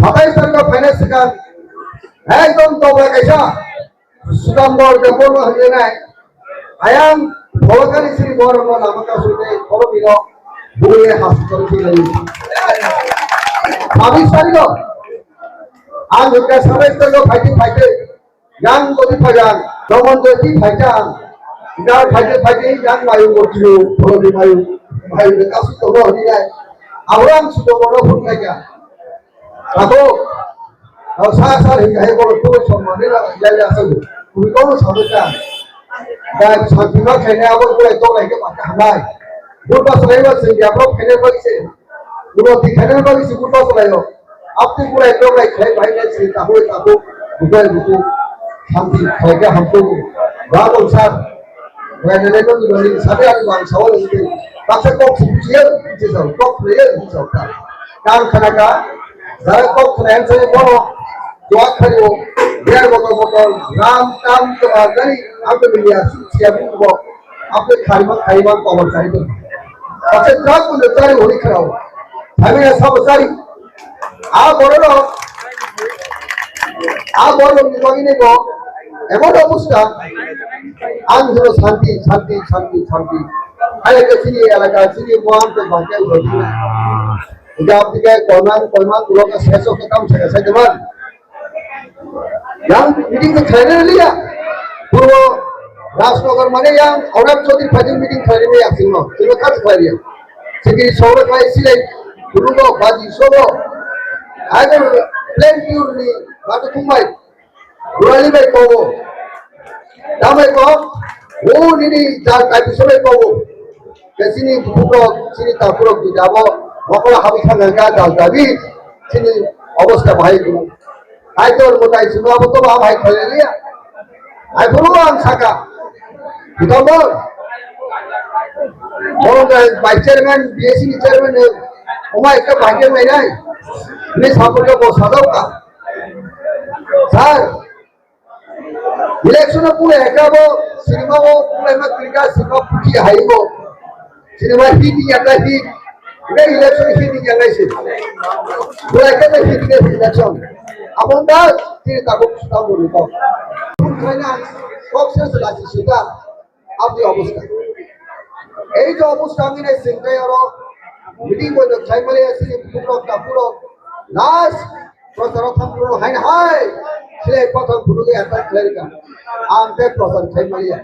27 তারিখ ফাইনান্স সেখান একদম তবলা কাইসা সুদাম্বর বেপর হয়ে নাই ayang bolakari sini bor no nama kasute kolo bilo buye hospital ki lai 26 tarik ang utka 27 tarik fighting yang godi phajan domon deti phajan ga fighting yang mayu gotilo bolo mayu kasu to no ni lai awang sudo boro phun kaya ako sa he bolo to সম্মানে lai asago তুমি কোন সমস্যা dan santima khene abo ko eto lai ke pakka hamai burba solaiba singa pro khene bagise duro ti khene bagise burba solaiyo apni pura eto lai khai bhai ne sinta hoye tapo bukai buku shanti khaiga hamko babo sar wene le no ni sabe ani bang sawal ni bakse ko khiye je so ko player ni so ta kan khana ka zara ko khane se bono doa khariyo biar botol ram tam to agari आपके मिलिया सियाबी को आपके खाइबा cover चाहिए अच्छा truck को लेतारे होली खराब हमें ऐसा बचारी आ बोलो निवागी ने को एमोड अवस्था आंध्र शांति आले के सिनी एलाका सिनी मुआम के बाके होती है जब आपके कोयमान लोग का सहसो के काम से जवान yang meeting ke trainer liya purwo rajnagar mane yang aurab chodi fighting meeting khari me asino sino khas khari sigi sobe kai sile purwo baji sobo agar plan pure ni batu kumai urali bai ko damai ko o nini jar kai sobe ko kesini purwo sini ta purwo dijabo mokola habi khanga ga dal dabi sini অবস্থা ভাই I তোর মোটাই শুনাবো তো ভাই খলে লিয়া I বলবো আম সাকা বিতম্বর বড় vice chairman BSc chairman ওমা একটা ভাইকে নাই নাই তুমি সাপোর্টে বসা দাও কা স্যার ইলেকশনে পুরো একাবো সিনেমাও পুরো এমা ক্রিকেট সিনেমা পুটি হাইবো সিনেমা হিট একটা হিট এটা ইলেকশন হিট জানাইছে পুরো একাবে হিট ইলেকশন আমরা তিনি তাকে সুতা বলি তো ফাইনান্স কক্সেস রাজি সেটা আপনি অবস্থা এই যে অবস্থা আমি নাই সিনটাই আর মিটিং করে চাইমালে আসি পুরো লাস্ট প্রচার থামলো হাই হাই সে প্রথম পুরোকে একটা ক্লিয়ার আমতে প্রচার চাইমালিয়া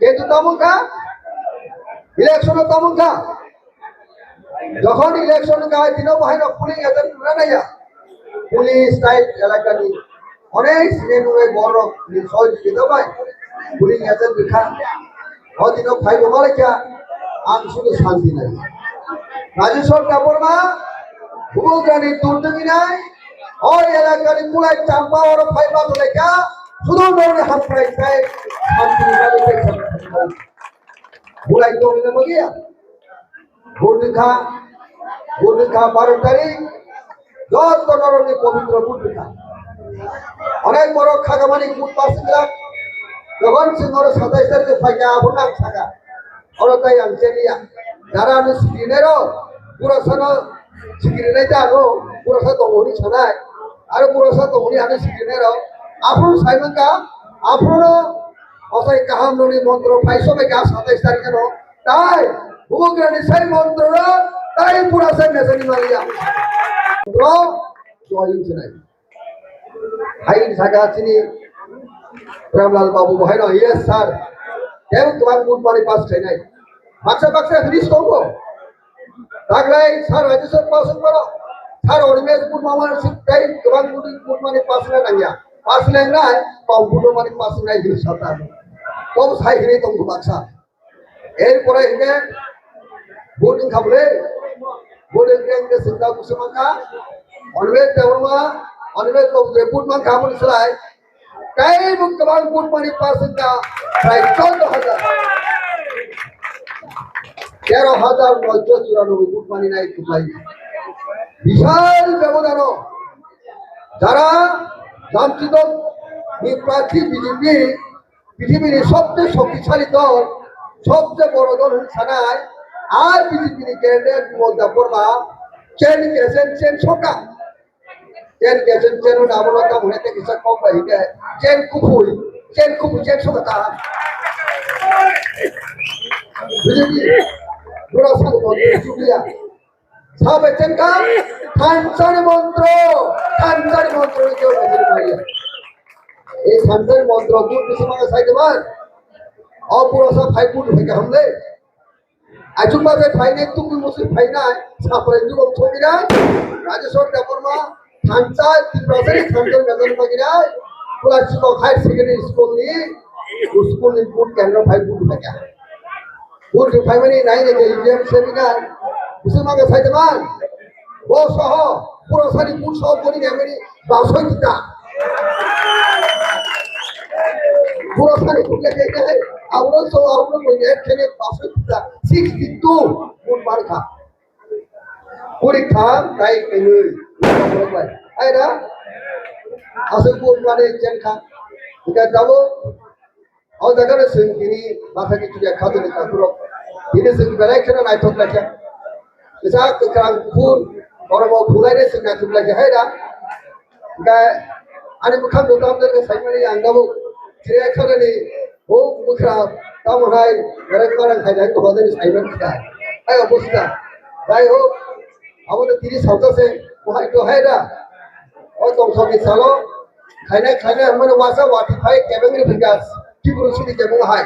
কিন্তু তমুকা ইলেকশন তমুকা যখন ইলেকশন গায় দিনও বাহিনী পুলিং এজেন্ট না পুলিশ টাইপ এলাকা নিয়ে অনেক সিনেমে বড় সহযোগিতা পায় পুলিং এজেন্ট দেখা অদিন ফাইভ মালিকা আম শুধু শান্তি নাই রাজেশ্বর কাপড়মা ভূগানি দুর্যোগী নাই ওই এলাকার কুলাই চাম্পা ওর ফাইবা লেখা শুধু নড়ে হাত প্রায় প্রায় শান্তি ভুলাই তো মগিয়া ভোট দেখা 12 তারিখ যত নরণী পবিত্র ভূমিকা অনেক বড় খাগামানি ভূত পাশিলাম যখন সিংহর 27 তারিখে ফাইকা আপনার থাকা অরতাই আনচেলিয়া যারা আমি স্ক্রিনেরও পুরসন স্ক্রিনে যাবো পুরসা তমনি ছনায় আর পুরসা তমনি আমি স্ক্রিনেরও আপনার সাইমকা আপনারও অসাই কাহাম ননি মন্ত্র ফাইসবে গা 27 তারিখে তাই ভূগ্রানি সেই মন্ত্র তাই পুরসা মেসেনি মারিয়া Hain saga sini Ramlal Babu Bahino yes sir dem tuan pun mari pas kena baksa finish korbo taglai sir register pass karo sir orimes pun mamar sikai tuan pun mari pas na nanya pas na nai computer mari pas na di sata tom sai hini tom baksa er pore hine boarding khable boarding ke sinta kusamaka always developma always to report man kamun selai kai buk kawan put mani pasenda right 14000 13,994 put mani nai kupai বিশাল ব্যবধান যারা জানচিত প্রার্থী BJP পৃথিবীর সবচেয়ে শক্তিশালী দল সবচেয়ে বড় দল সানায় আর বিজেপির ক্যান্ডিডেট মধ্যে পড়বা চেন কেসেন চেন সকা chen chen chen nó nào nó không hết cái sắc không phải cái chen cú phủi chen số ta বুঝলি পুরো সাথে বলতে শুক্রিয়া সবে chen का থানচার মন্ত্র কেউ বুঝতে পারিয়া এই থানচার মন্ত্র দূর কিছু মানে সাইডবার অপুরসা ফাইপুট হয়ে হামলে আজুবাবে ফাইনে তুকুই মুসি ফাইনাই সাপরে যুগম ছবিরা রাজেশ্বর দেববর্মা থানচা তিপ্রাসারি থানচার বেতন পাগিরাই পুলাচিক হাই সেকেন্ডারি স্কুল নি বুট কেন্দ্র ফাইপুট হয়ে বুট ফাইমানি নাই রে ইন্ডিয়ান সেমিনার কিছু মানে সাইডবার ও সহ পুরসারি বুট সহ বলি নেমেনি বাসই কিতা পুরসারি বুট লেগে আমরা তো আমরা বলি এখানে বাসই কিতা 62 বুট মার্কা পরীক্ষা তাই কইল আই না আসল বুট মানে চেনখা এটা যাবো ও জায়গায় সিনকিনি মাথা কিছু খাতে না পুরো দিনে সিন বেলাইছেন না তো লাগে bisa kekerang pun orang mau mulai deh sengaja tu lagi ada, dah ada bukan dotam dari saya ni anda bu kira kira ni oh bukan tahu hai orang saya tu ada ni saya kita, ayo bos kita, ayo awak tu diri sauta se wahai tu ada, oh tong ni salo, kaya mana wasa wati hai kebeng ni bergas, kiburu sini kebeng hai,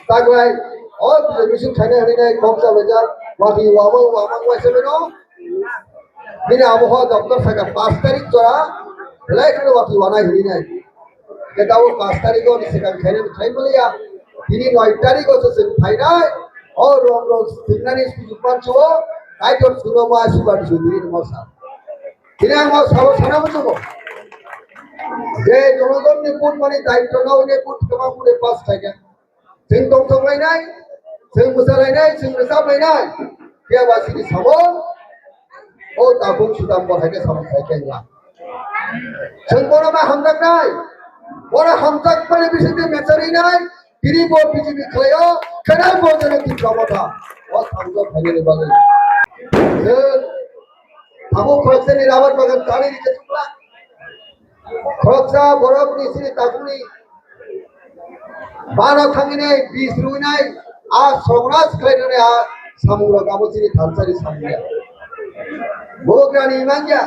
tak hai, oh television kaya hari ni kongsa bejar wati wamang wasa beno ini abuhwa doktor saya 5 tarik tora belai kena wati wana hari ni kita वो 5 tarik ko ni sekarang kaya boleh ini 9 tarik ko sesen final और हम लोग signal इस जुबान चो काय तो सुनो मासी बात सुधीर मौसा ini ang mau sawo sana betul যে জনগণ নিপুণ মানে দায়িত্ব নাও নিপুণ তোমার পুরে পাস থাকে সিং দং সং লাইনাই সিং মুসা লাইনাই সিং রেসাব লাইনাই কে বাসিনি সাবো ও তাবুক সুদাম বহাকে সাবো থাকে না সিং বড় মা হামদাক নাই বড় হামদাক মানে বিশেষ মেচারি নাই তিনি বড় বিজেপি খেলেও খেলা বজনে কি ক্ষমতা ও সামজো ফেলে বলে আবু খরচের রাবার বাগান তাড়ি দিতে চুপলা খরচা বরফ নিসিনি তাকুনি বারো খাঙ্গিনে বিষ রুই নাই আর সগনাস খাইনে আর সামুরা গাবচিনি থানসারি সামুরা ভোগ্রানি ইমানজা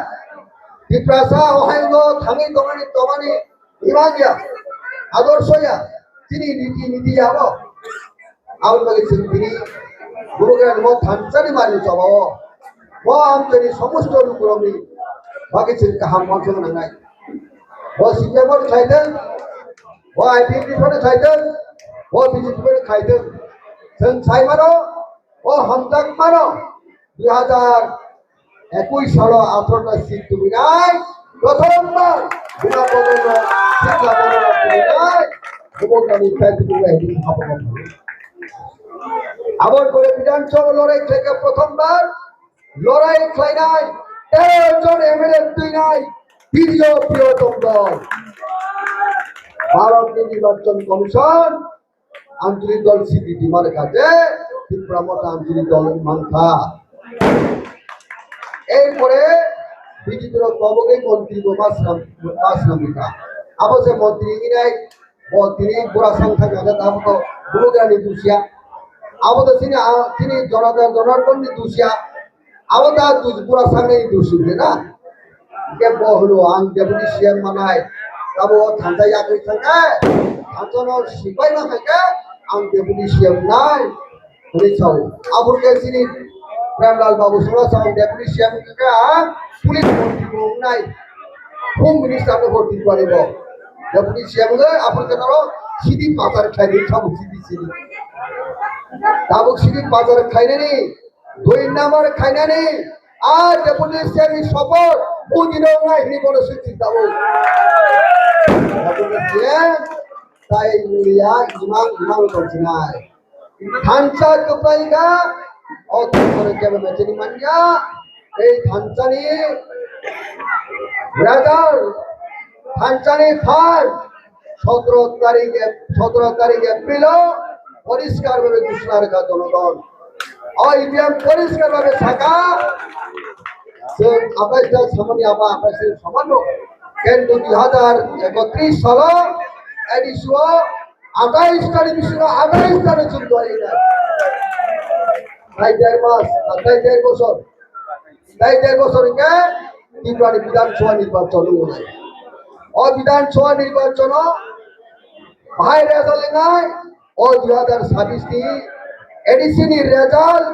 দিপ্রাসা ওহাইগো থামি দমানি ইমানজা আদর্শয়া তিনি নীতি যাবো আউট বাগিছেন তিনি ভোগ্রানি মো থানসারি মানি যাবো ও আমজনি সমস্ত রূপরমি বাগিছেন কাহাম মঞ্চন নাই ও সিপিএম খাইতেন ও আইপিএফ খাইতেন ও বিজেপি খাইতেন जों साइमारो ও হামদাক মারো 2021 সালে 18টা সিট তুমি নাই প্রথমবার বিনা বদল শিক্ষা বদল তুমি নাই ভোটদানি ফেলতে তুমি স্থাপন আবার করে বিধানসভা লড়াই থেকে প্রথমবার লড়াই খাই নাই 13 জন এমএলএ তুই নাই দ্বিতীয় বৃহত্তম দল ভারত নির্বাচন কমিশন আঞ্চলিক দল স্বীকৃতি মানে কাছে ত্রিপুরামত আঞ্চলিক দল মানথা এরপরে বিজেপির কবকে মন্ত্রী মাসনামিকা আবশ্যক মন্ত্রী নাই তিনি বুড়া সংখ্যা গেছে তারপর তো বুড়োগ্রানি দুষিয়া আবদ্ধ তিনি জনার্দন দুষিয়া আবদ্ধ বুড়া সামনে দুষি না কে বহলো আং ডেপুটি সিএম মানায় তাবো থানতাই আগে থাকে থানতন সিপাই না থাকে আং ডেপুটি সিএম নাই পুলিশ আবুল কেসিনি প্রেমলাল বাবু সুরাসাং ডেপুটি সিএম থাকে পুলিশ মন্ত্রী নাই হোম মিনিস্টার ভর্তি করিব ডেপুটি সিএম আপনার সিদি বাজার খাইনি খাবো সিদি তাবুক সিদি বাজার খাইনে নি 2 নাম্বার খাইনে নি আর ডেপুটি সিএম শপথ বুঝিনো নাই নি বড় সিদ্ধি দাও ডেপুটি সিএম তাই মিলিয়া ইমাম করছে না থানচা কোপাইগা অত করে কেবে মেচেনি মানিয়া এই থানচানি রাজার থানচানি খান 17 তারিখ এপ্রিল পরিষ্কার ভাবে ঘোষণা রেখা জনগণ ইভিএম পরিষ্কার ভাবে থাকা जों आबाइसा सामानि आबा आबाइसा समानो केंद्र 2031 साल एडिसुआ 28 तारीख बिसुआ 28 तारीख जुन जायगा नाइदेर मास नाइदेर बছর नाइदेर बছর के ত্রিপুরার বিধানসভা নির্বাচন হলো ও বিধানসভা নির্বাচন ভাই রেজাল্ট নাই ও 2026 নি এডিসি নি রেজাল্ট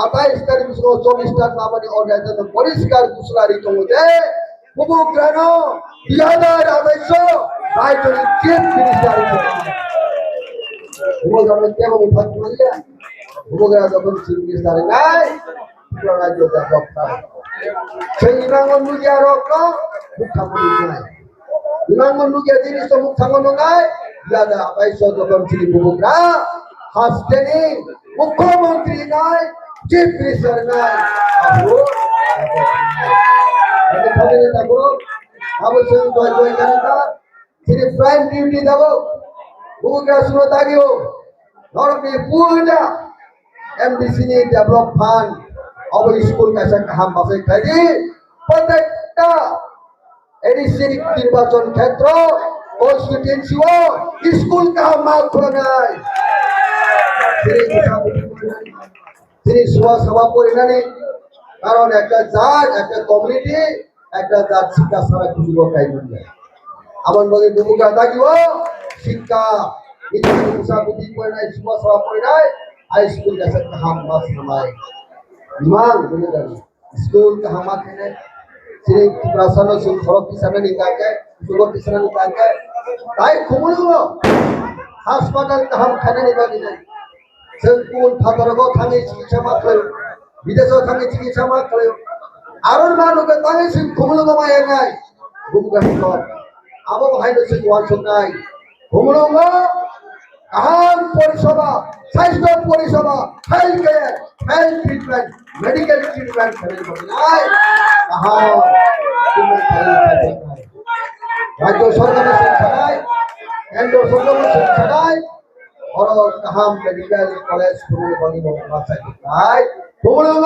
28 তারিখ 24 টার নামানি অর্গানাইজেশন পরিষ্কার ঘোষণা রিত মধ্যে উপগ্রহ 2028 রাজ্যের চিফ মিনিস্টার উপগ্রহ কেমন উঠাতে পারলে উপগ্রহ যখন চিফ মিনিস্টার নাই পুরো রাজ্য ডেভেলপ হয় সেই ইমাঙ্গন নুগিয়া রক্ত মুখ্যমন্ত্রী নাই ইমাঙ্গন নুগিয়া জিনিস তো মুখ্যমন্ত্রী নাই 2028 যখন চিনি উপগ্রহ হাসতেনি মুখ্যমন্ত্রী নাই চিফ মিনিস্টার নাই আবু এটা খালি না বড় আবশ্যক জয় জয় জানাতা চিনি প্রাইম ডিউটি দেব উপগ্রহ শুনো দাগিও নরকে পুরা এমডিসি নি ডেভেলপ ফান্ড अब स्कूल कैसे काम पासे खाई प्रत्येकटा एडिसि निर्वाचन क्षेत्र कन्स्टिट्युएंसी स्कूल काम माल खुलनाय তিনি সভা সভা পরিণামে কারণ একটা জাত একটা কমিউনিটি একটা জাত শিক্ষা ছাড়া কিছু লোকাই নয় আমার মধ্যে দুমুখা থাকিব শিক্ষা ইচ্ছা বুদ্ধি পরিণাম সভা সভা পরিণাম হাই স্কুল কাছে কাম মাস নামায় Imam benar school ke hamat ini sini perasaan sih kalau di sana nikah ke suruh di sana nikah ke baik kumulu hospital ke ham khana nikah ini school father ko thane চিকিৎসা মাত্র বিদেশে thane চিকিৎসা মাত্র আরোর মানুষকে thane sih kumulu ko maya নাই bukan ko abo bhai no sih ওয়াশন নাই kumulu ko আহার পরিষেবা স্বাস্থ্য পরিষেবা health care health treatment medical treatment নাই আহার রাজ্য সরকারের শিক্ষা নাই কেন্দ্র সরকারের শিক্ষা নাই বড় কাহাম মেডিকেল কলেজ শুরু বলিব ভাষা নাই বলল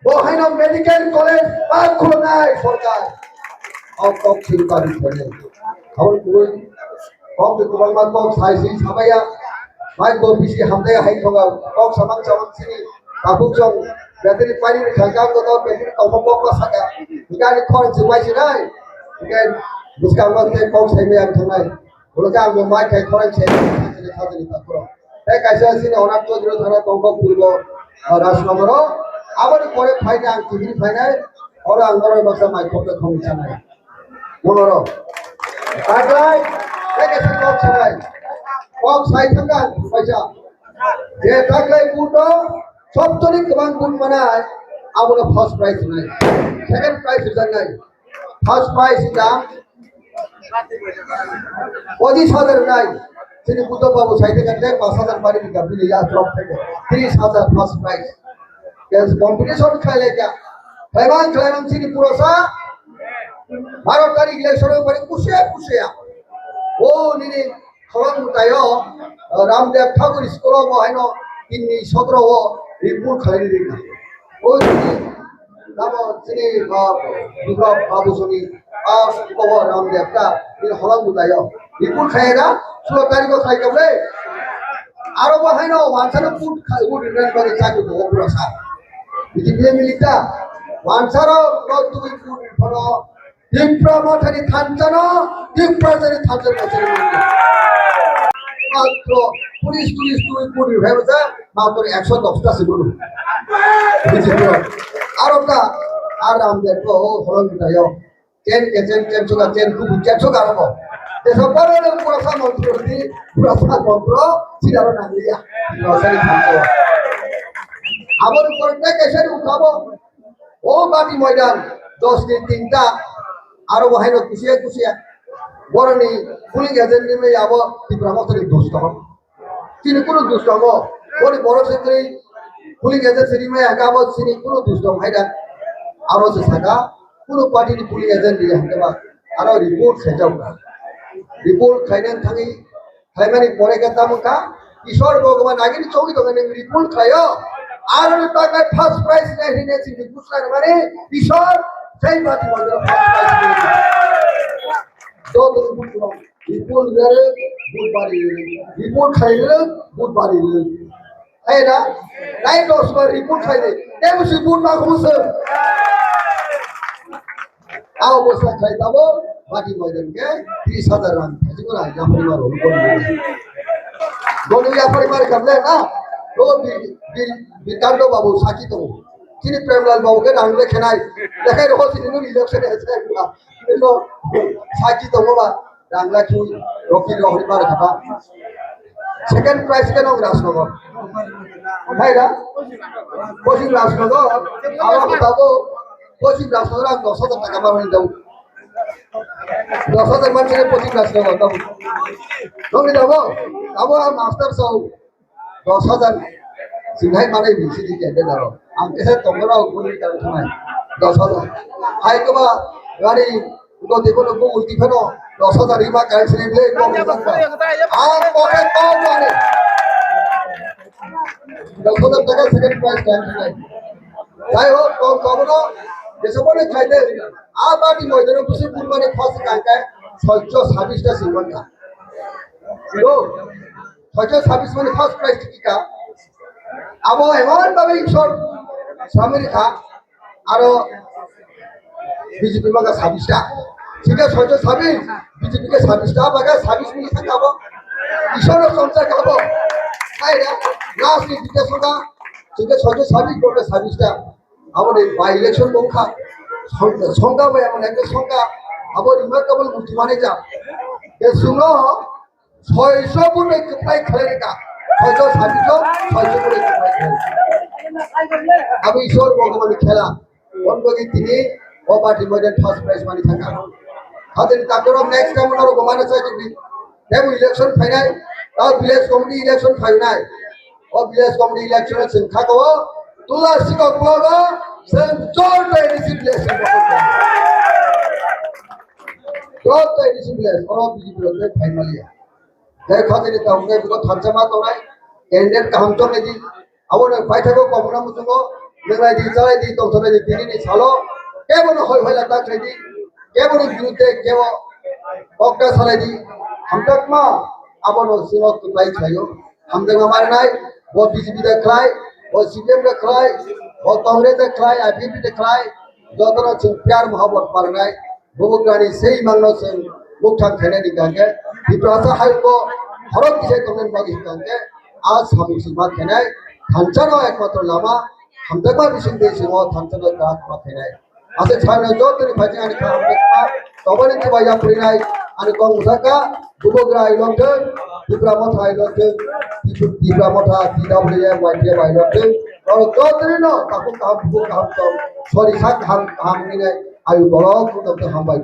বহাইন মেডিকেল কলেজ আর খুলে নাই সরকার অকপ শিরকারি করে খবর কই kok di kubang kok sai sing sabaya mai go bisi hamde hai thoga kok samang samang sini kabuk jong bateri pani ni khanga ko to bateri ko ko ko saga igani khon si mai si nai igan buskang ko te kok sai me am thanai bolo ka mo mai kai khon sai ni khadini ta koro e kaisa sini onak to diro thana ko ko purbo ras nomor abar pore faina ang tivri faina ora angoro basa mai ko ko khom chanai monoro taglai Legacy kok sanai, kok sai tanggal, baca. Dia taglai puto, sob tadi kebang pun mana, awalnya first prize nai, second prize juga nai, first prize dah, wajib sadar nai, sini puto babu sai tanggal deh, pas sadar bari di kabin ya drop tanggal, 30,000 first prize, yes competition kaya lagi, kelaman sini purosa, baru kali election bari kusia. Oh ini kalau mutayo Ramdev Thakur sekolah mau hino ini sodro ribut kali ini. Oh ini nama sini juga babu sini bawa Ramdev ta ini kalau mutayo ribut kali na sudah tadi kau saya kau le. Aro mau hino wansana put ribut dengan bagi cakap tu berasa. Jadi dia milita wansara kau tu ribut pada ডিপ্রামাথারি থানচানো ডিপ্রাজারি থানচানো মাত্র police তুই পুরি ভেবেছে মাত্র 110টা সিগুলো আরোটা আর আমাদের তো হলন তাইও chain চোগা chain খুব chain গারব এসব পরে পুরসা মন্ত্র সিরারো না দিয়া নসারি থানচো আবার উপরটা কেসে উঠাবো ও বাটি ময়দান 10 দিন 3টা আরো বহাইন কুশিয়া বরনি পুলিশ এজেন্ট নিয়ে যাব ত্রিপুরামতরি দুষ্ট তিনি কোনো দুষ্ট হব বড় বড় ক্ষেত্রে পুলিশ এজেন্ট নিয়ে একাব তিনি কোনো দুষ্ট ভাইরা আরো যে থাকা কোনো পার্টির পুলিশ এজেন্ট নিয়ে হাঁটবা আরো রিপোর্ট সেটাও রিপোর্ট খাইনেন থাকি খাইমানি পরে গেতাম কা ঈশ্বর ভগবান আগে চৌকি দোকানে রিপোর্ট খাইও আর টাকায় ফার্স্ট প্রাইজ নিয়েছি বুঝলেন মানে ঈশ্বর সেই বাতি মধ্যে ফার্স্ট প্রাইজ নিয়েছে যত বিপুল গেলে বুধবারই বিপুল খাইলে বুধবারই তাই না তাই 10 বার রিপোর্ট খাইলে কেউ রিপোর্ট না খুঁজছে আও বসে খাই যাবো বাকি ময়দানকে 30,000 রান খাইছি করে আইয়া পরিবার হল গনিয়া পরিবার করলে না তো বিকান্ড বাবু সাকি তো তিনি প্রেমলাল বাবুকে ডাঙ্গলে খেনাই দেখাই রকম তিনি ইলেকশনে এসে কিন্তু সাকি তো বাবা ডাঙ্গলা কি রকি হরিবার খাতা সেকেন্ড প্রাইজ কেন রাজনগর ভাইরা পশ্চিম রাজনগর আমার যাবো পশ্চিম রাজনগর আমি 10,000 টাকা পাবেন যাবো 10,000 মানুষের পশ্চিম রাজনগর যাবো সঙ্গে যাবো যাবো আর মাস্টার সহ 10,000 সিংহাই মানে বেশি দিকে যাবো আমি এসে তোমরা উপরে যাবে সময় 10,000 হাই কবা গাড়ি গতি কোনো উল্টি ফেলো 10,000 রিমা ক্যান্সেল দিলে আর পকেট পাও মানে 10,000 টাকা সেকেন্ড প্রাইজ ক্যান্সেল যাই হোক তখন যেসবনে খাইতে আবাদি ময়দানে বসে কুরবানি ফার্স্ট কাঙ্কায় 626টা সিংহটা তো 626 মানে ফার্স্ট প্রাইজ টিকা আবো এমন ভাবে ঈশ্বর স্বামীর খা আরো বিজেপি বাগা 26টা ঠিক আছে 626 বিজেপি কে 26টা বাগা 26 মিনিট খাবো ঈশ্বরের সংসার খাবো তাই না লাস্ট দিতে সোনা ঠিক আছে 626 বলতে 26টা আমাদের বাই ইলেকশন সংখ্যা সংখ্যা ভাই এমন একটা সংখ্যা আবার রিমার্কেবল মূর্তি মানে যা এ শুনো 600 বলে প্রায় খেলে রেখা 626 বলে প্রায় খেলে আমি ঈশ্বর ভগবানের খেলা বন্ধকি তিনি ও পার্টি মধ্যে ফার্স্ট প্রাইজ মানে থাকা তাদের তারপরে নেক্সট টাইম ওনারা ঘুমানো চাই যদি দেখো ইলেকশন ফাইনাল তাও ভিলেজ কমিটি ইলেকশন ফাইনাল ও ভিলেজ কমিটি ইলেকশনে সংখ্যা কো তুলা শিকক বলো সেম চলতে ডিসিপ্লিন চলতে ডিসিপ্লিন ও বিজেপি রে ফাইনালি দেখ খাতে তা উনকে বিগো থামচামা তো নাই ক্যান্ডিডেট কাম তো নেদি আবার পাইথাকো কমনা মুতুগো নেলাই দি চালাই দি তো সবে দি তিনি সালো কেবল হয় হইলা তা খাইদি কেবল বিরুদ্ধে কেব অক্কা চালাই দি हमतक मा আবার সিমক প্রাইজ খাইও हमतक हमारे নাই वो बीजेपी দেখাই वो सीपीएम দেখাই वो कांग्रेस দেখাই आईपीपी দেখাই যতরা প্যার मोहब्बत पर নাই বহুগানি সেই মানুষ মুখঠান খেলে দিকাকে বিপ্রাসা হাইকো হরক দিছে তোমরা বাগি কাকে আজ हम सीमा খেলে থানচানো একমাত্র লামা हमतक मा বিশিং দেশে ও থানচানো কাক মা খেলে আছে ছানা যতনি ভাজি আনি हमतक मा তবনি বায়া পরিনাই आणि कौन मुसाका दुबोग्रा आइलंटे दिब्रामथा आइलंटे दिब्रामथा दिदावले वाइटे आइलंटे और तोतरिनो ताकु काम बुक काम तो सॉरी साथ हम निने आयु बलक तो हम बाइ